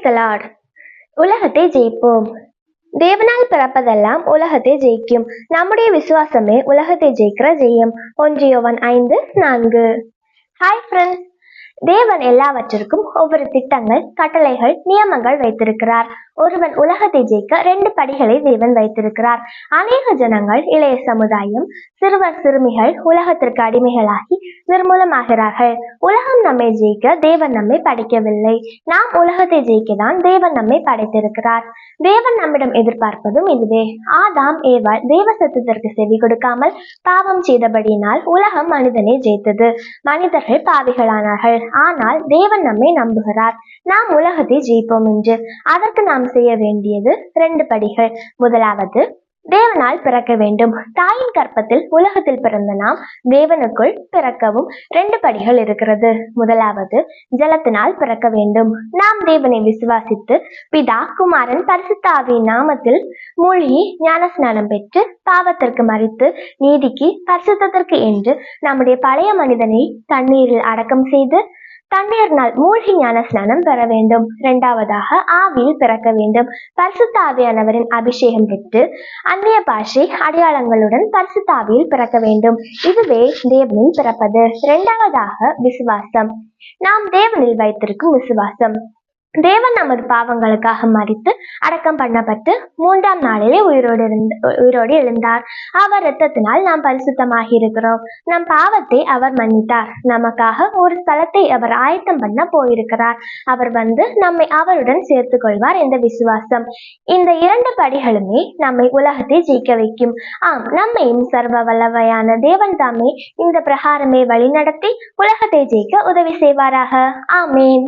த Lord. உலகத்தை ஜெயிப்போம். தேவனால் பிறப்பதெல்லாம் உலகத்தை ஜெயிக்கும். நம்முடைய விசுவாசமே உலகத்தை ஜெயிக்கிற ஜெயம். 1 யோவான் 5:4. Hi friends. தேவன் எல்லாவற்றிற்கும் ஒவ்வொரு திட்டங்கள், கட்டளைகள், நியமங்கள் வைத்திருக்கிறார். ஒருவன் உலகத்தை ஜெயிக்க 2 படிகளை தேவன் வைத்திருக்கிறார். அநேக ஜனங்கள், இளைய சமுதாயம், சிறுவர் சிறுமிகள் உலகத்திற்கு அடிமைகளாகி நிர்மூலமாகிறார்கள். உலகம் நம்மை ஜெயிக்க தேவன் நம்மை படைக்கவில்லை. நாம் உலகத்தை ஜெயிக்கதான் தேவன் நம்மை படைத்திருக்கிறார். தேவன் நம்மிடம் எதிர்பார்ப்பதும் இதுவே. ஆதாம் ஏவாள் தேவ சத்தத்திற்கு செவி கொடுக்காமல் பாவம் செய்தபடியினால் உலகம் மனிதனை ஜெயித்தது. மனிதர்கள் பாவிகளானார்கள். ஆனால் தேவன் நம்மை நம்புகிறார், நாம் உலகத்தை ஜெயிப்போம் என்று. அதற்கு நாம் செய்ய வேண்டியது 2 படிகள். முதலாவது, தேவனால் பிறக்க வேண்டும். தாயின் கற்பத்தில் உலகத்தில் பிறந்த நாம் தேவனுக்குள் பிறக்கவும் 2 படிகள் இருக்கிறது. முதலாவது, ஜலத்தினால் பிறக்க வேண்டும். நாம் தேவனை விசுவாசித்து பிதா, குமாரன், பரிசுத்த ஆவியின் நாமத்தில் மூழ்கி ஞானஸ்நானம் பெற்று பாவத்திற்கு மரித்து நீதிக்கு பரிசுத்தத்திற்கு என்று நம்முடைய பழைய மனிதனை தண்ணீரில் அடக்கம் செய்து தண்ணீரினால் மூழ்கி ஞானஸ்நானம் பெற வேண்டும். 2வதாக, ஆவியில் பிறக்க வேண்டும். பரிசுத்த ஆவியானவரின் அபிஷேகம் பெற்று அந்நிய பாஷை அடையாளங்களுடன் பரிசுத்த ஆவியில் பிறக்க வேண்டும். இதுவே தேவனில் பிறப்பது. 2வதாக, விசுவாசம். நாம் தேவனில் வைத்திருக்கும் விசுவாசம். தேவன் நமது பாவங்களுக்காக மரித்து அடக்கம் பண்ணப்பட்டு 3ஆம் நாளிலே உயிரோடு எழுந்தார். அவர் இரத்தத்தினால் நாம் பரிசுத்தமாகி இருக்கிறோம். நம் பாவத்தை அவர் மன்னித்தார். நமக்காக ஒரு ஸ்தலத்தை அவர் ஆயத்தம் பண்ண போயிருக்கிறார். அவர் வந்து நம்மை அவருடன் சேர்த்து கொள்வார் என்ற விசுவாசம். இந்த 2 படிகளுமே நம்மை உலகத்தை ஜெயிக்க வைக்கும். நம்மையும் சர்வ வல்லமையான தேவன் தாமே இந்த பிரகாரமே வழி நடத்தி உலகத்தை ஜெயிக்க உதவி செய்வாராக. ஆமேன்.